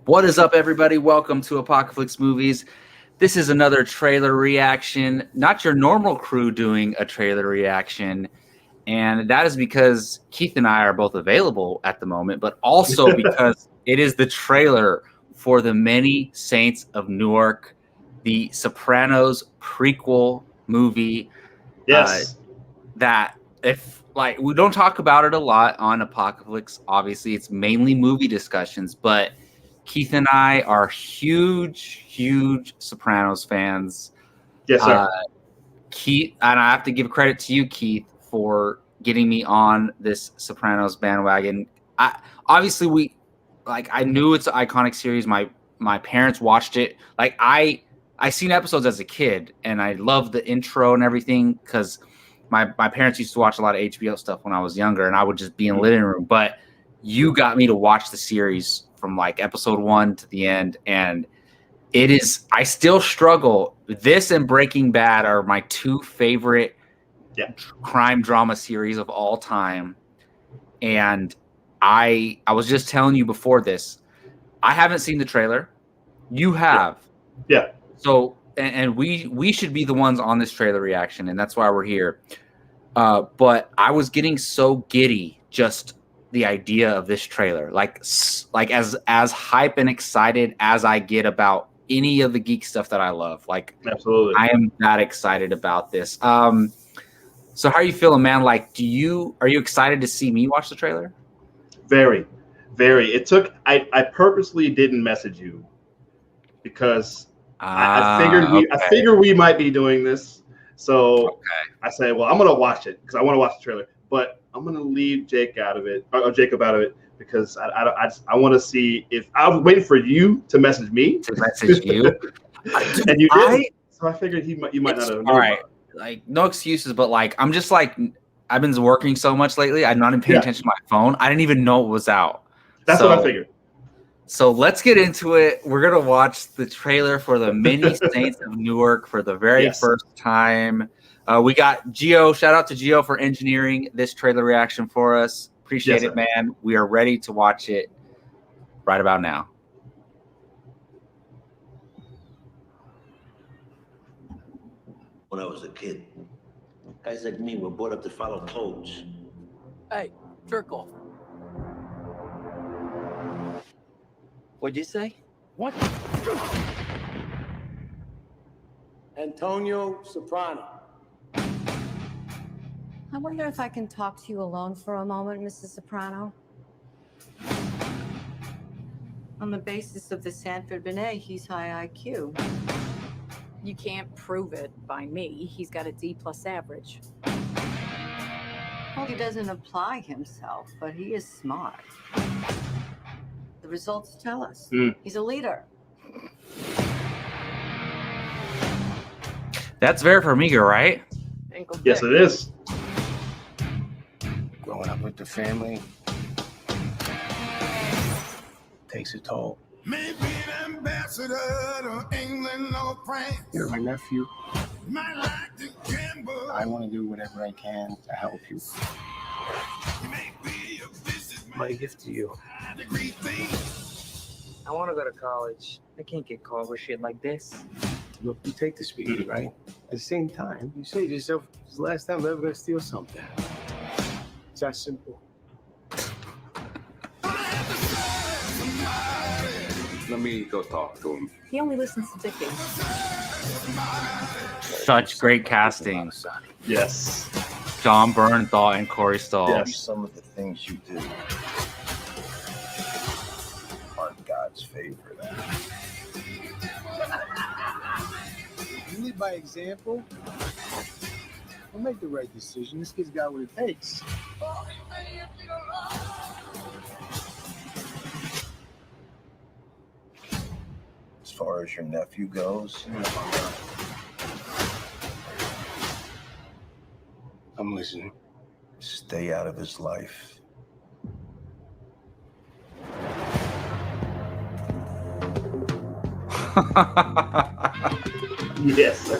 What is up, everybody? Welcome to Apocalypse Movies. This is another trailer reaction. Not your normal crew doing a trailer reaction. And that is because Keith and I are both available at the moment, but also because it is the trailer for The Many Saints of Newark, the Sopranos prequel movie. Yes. That if like we don't talk about it a lot on Apocalypse, obviously it's mainly movie discussions, but Keith and I are huge Sopranos fans. Yes, sir. Keith, and I have to give credit to you, Keith, for getting me on this Sopranos bandwagon. I knew it's an iconic series. My parents watched it. Like I seen episodes as a kid, and I loved the intro and everything because my parents used to watch a lot of HBO stuff when I was younger, and I would just be in the living room. But you got me to watch the series from like episode 1 to the end, and it is. I still struggle. This and Breaking Bad are my two favorite crime drama series of all time, and I was just telling you before this, I haven't seen the trailer. You have, yeah. So and we should be the ones on this trailer reaction, and that's why we're here. But I was getting so giddy just the idea of this trailer, like as hype and excited as I get about any of the geek stuff that I love. Like, absolutely, I am that excited about this. So how are you feeling, man? Like, are you excited to see me watch the trailer? Very. It took. I purposely didn't message you because I figured we might be doing this. So I say, well, I'm gonna watch it because I want to watch the trailer, but I'm gonna leave Jacob out of it because I want to see if I was waiting for you to message me you, and you didn't. So I figured you might not have known. All right, like no excuses, but like I'm just like I've been working so much lately. I'm not even paying attention to my phone. I didn't even know it was out. That's what I figured. So let's get into it. We're gonna watch the trailer for The Many Saints of Newark for the very first time. We got Gio. Shout out to Gio for engineering this trailer reaction for us. Appreciate it, man. We are ready to watch it right about now. When I was a kid, guys like me were brought up to follow codes. Hey, jerk off. What'd you say? What? Antonio Soprano. I wonder if I can talk to you alone for a moment, Mrs. Soprano. On the basis of the Sanford Binet, he's high IQ. You can't prove it by me. He's got a D+ average. Well, he doesn't apply himself, but he is smart. The results tell us. He's a leader. That's Vera Farmiga, right? Yes, it is. Growing up with the family takes a toll. Maybe an ambassador to England or France. You're my nephew. Might like to gamble. I want to do whatever I can to help you. My gift to you. I want to go to college. I can't get caught with shit like this. Look, you take the speed, right? At the same time, you say to yourself, it's the last time I'm ever going to steal something. It's that simple. Let me go talk to him. He only listens to Dickie. Such great casting. Yes. John Bernthal and Corey Stoll. Yes. Some of the things you do aren't God's favor. You lead by example. We'll make the right decision. This kid's got what it takes. As far as your nephew goes, I'm listening. Stay out of his life. Yes.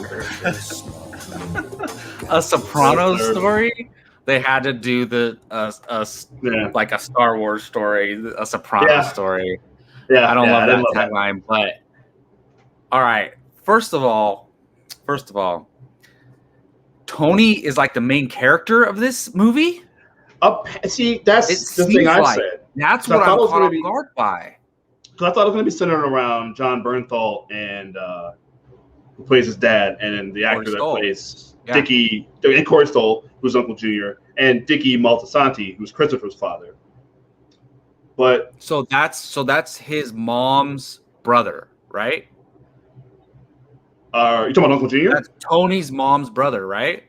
A Sopranos story? They had to do like a Star Wars story, a Sopranos story. Yeah, I don't love I that didn't love that. tagline, but all right. First of all, Tony is like the main character of this movie. See, It that's the thing seems I like said. that's 'Cause I what thought I'm it was caught gonna off be. guard by. Because I thought it was going to be centered around John Bernthal and who plays his dad, and then the actor that Stoll. plays Yeah. Dickie, and Corey Stoll, who's Uncle Junior, and Dickie Maltasanti, who's Christopher's father. But So that's his mom's brother, right? you talking about Uncle Junior? That's Tony's mom's brother, right?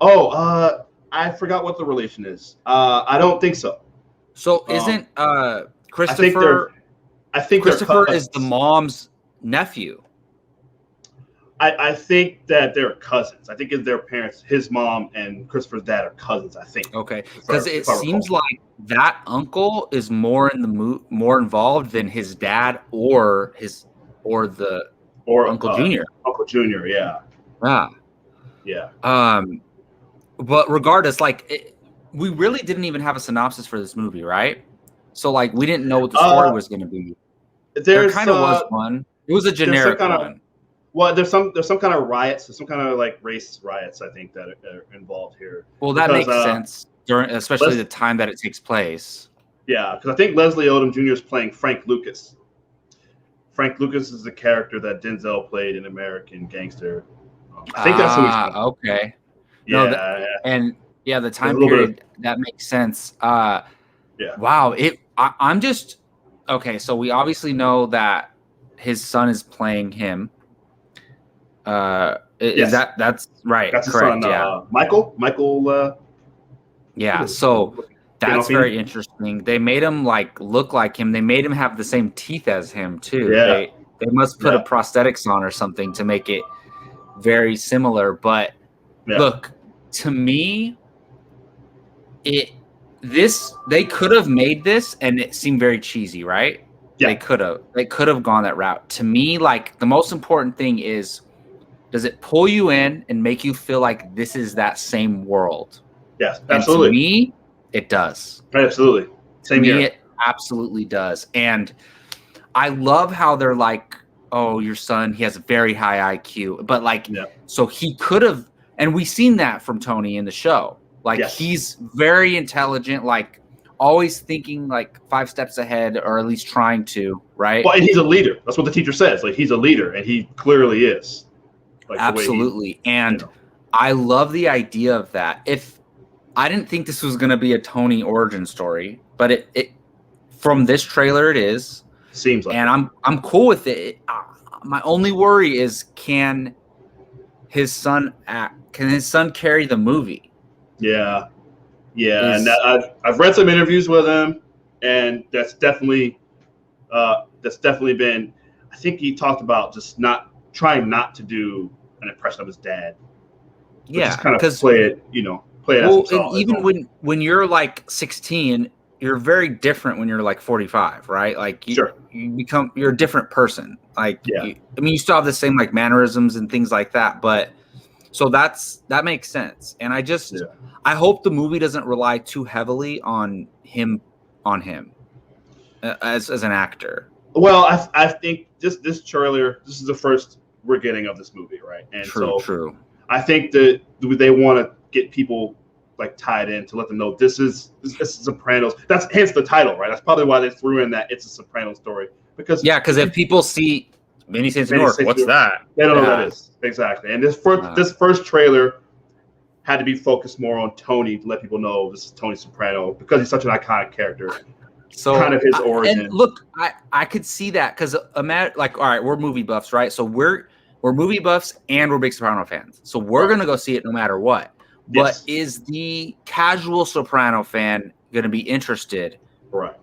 Oh, I forgot what the relation is. I don't think so. So isn't Christopher? I think Christopher they're is the mom's nephew. I think that they're cousins. I think it's their parents. His mom and Christopher's dad are cousins. I think. Okay, because it seems like that uncle is more in the more involved than his dad or Uncle Junior. Uncle Junior, yeah. Yeah. Yeah. But regardless, like we really didn't even have a synopsis for this movie, right? So like we didn't know what the story was going to be. There kind of was one. It was a generic one. Well, there's some kind of riots, there's some kind of like race riots, I think, that are involved here. Well, that makes sense especially the time that it takes place. Yeah, because I think Leslie Odom Jr. is playing Frank Lucas. Frank Lucas is the character that Denzel played in American Gangster. I think that's who he's playing. Okay. Yeah, the time period that makes sense. Yeah. Wow. I'm just okay. So we obviously know that his son is playing him. Is that's right? That's correct. His son, yeah, Michael. Yeah. So that's very interesting. They made him like look like him. They made him have the same teeth as him too. Yeah. They must put a prosthetics on or something to make it very similar. But look, to me, they could have made this and it seemed very cheesy, right? Yeah. They could have gone that route. To me, like the most important thing is, does it pull you in and make you feel like this is that same world? Yes, absolutely. And to me, it does. Absolutely. Same to me, here. It absolutely does. And I love how they're like, oh, your son, he has a very high IQ. But like, so he could have, and we've seen that from Tony in the show. Like he's very intelligent, like always thinking like 5 steps ahead, or at least trying to, right? Well, and he's a leader. That's what the teacher says. Like he's a leader, and he clearly is. Like absolutely. I love the idea of that. If I didn't think this was going to be a Tony origin story, but it from this trailer it is. Seems like, and I'm cool with it. My only worry is can his son carry the movie? Yeah, and I've read some interviews with him, and that's definitely been. I think he talked about just trying not to do an impression of his dad. Yeah, just kind of play it as himself. And even when you're like 16, you're very different when you're like 45, right? Like you're a different person. Like, you still have the same like mannerisms and things like that, but so that makes sense. And I hope the movie doesn't rely too heavily on him as an actor. Well, I think this trailer, this is the first we're getting of this movie, right? And true. I think that they want to get people like tied in to let them know this is Sopranos. That's hence the title, right? That's probably why they threw in that it's a Sopranos story. Because if people see Many Saints of Newark, what's that? They don't know what that is. Exactly. And this first trailer had to be focused more on Tony to let people know this is Tony Soprano because he's such an iconic character. So kind of his origin. And look, I could see that because like, all right, we're movie buffs, right? So we're movie buffs and we're big Soprano fans. So we're gonna go see it no matter what. But is the casual Soprano fan gonna be interested? Right.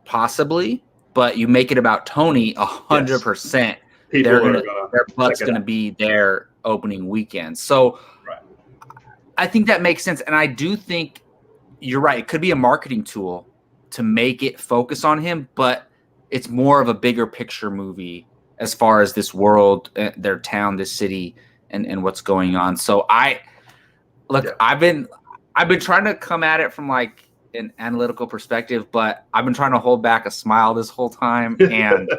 Possibly, but you make it about Tony 100%. Their butt's gonna be their opening weekend. So I think that makes sense. And I do think you're right. It could be a marketing tool to make it focus on him, but it's more of a bigger picture movie as far as this world, their town, this city, and what's going on. So I've been trying to come at it from like an analytical perspective, but I've been trying to hold back a smile this whole time. And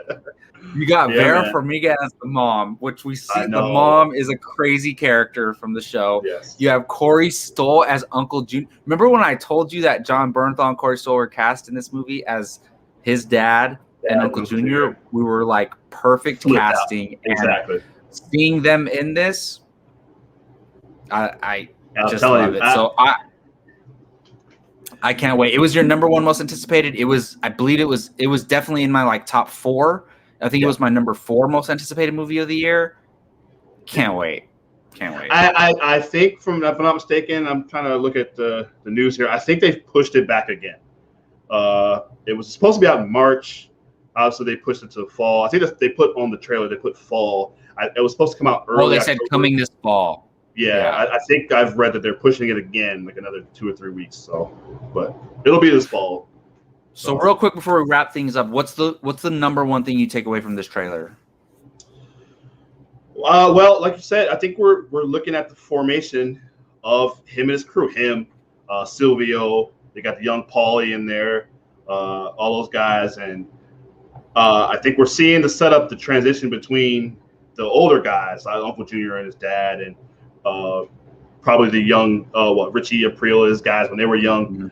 you got Vera Farmiga as the mom, which we see. The mom is a crazy character from the show. Yes. You have Corey Stoll as Uncle June. Remember when I told you that John Bernthal and Corey Stoll were cast in this movie as his dad and Uncle Junior? We were like perfect casting. Exactly. And seeing them in this, I just love it. So I can't wait. It was your number one most anticipated. I believe it was definitely in my like top 4. I think it was my number 4 most anticipated movie of the year. Can't wait. I think, if I'm not mistaken, I'm trying to look at the news here. I think they've pushed it back again. It was supposed to be out in March. Obviously, they pushed it to the fall. I think they put on the trailer, they put fall. It was supposed to come out early. Oh, they said coming this fall. Yeah. I think I've read that they're pushing it again, like another 2 or 3 weeks. So, but it'll be this fall. So real quick before we wrap things up, what's the number one thing you take away from this trailer? Well, like you said, I think we're looking at the formation of him and his crew. Him, Silvio. They got the young Paulie in there. All those guys, and I think we're seeing the transition between the older guys, Uncle Junior and his dad, and probably the young Richie Aprila's guys when they were young. Mm-hmm.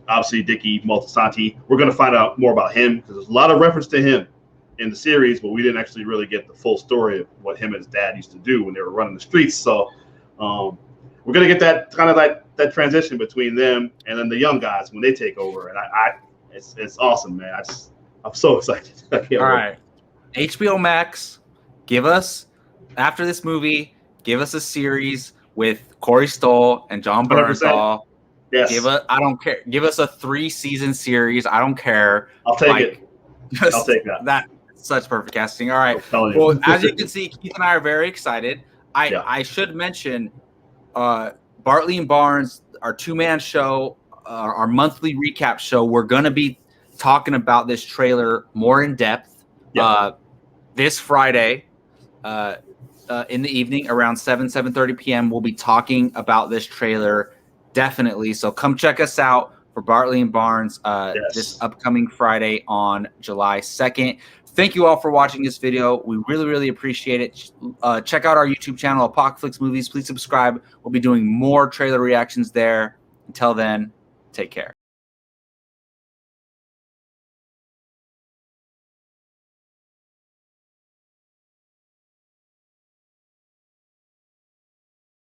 Obviously Dickie Moltisanti. We're going to find out more about him because there's a lot of reference to him in the series, but we didn't actually really get the full story of what him and his dad used to do when they were running the streets. So we're going to get that kind of that transition between them and then the young guys when they take over. And it's awesome, man. I'm so excited. All right, HBO Max, give us after this movie. Give us a series with Corey Stoll and John Bernthal. Yes. I don't care. Give us a 3-season series. I don't care. I'll take it. I'll take that. That's such perfect casting. All right. Well, as you can see, Keith and I are very excited. I should mention Bartley and Barnes, our 2-man show, our monthly recap show. We're going to be talking about this trailer more in depth this Friday. In the evening around 7:30 p.m. We'll be talking about this trailer definitely. So come check us out for Bartley and Barnes this upcoming Friday on July 2nd. Thank you all for watching this video. We really, really appreciate it. Check out our YouTube channel, Apocalypse Movies. Please subscribe. We'll be doing more trailer reactions there. Until then, take care.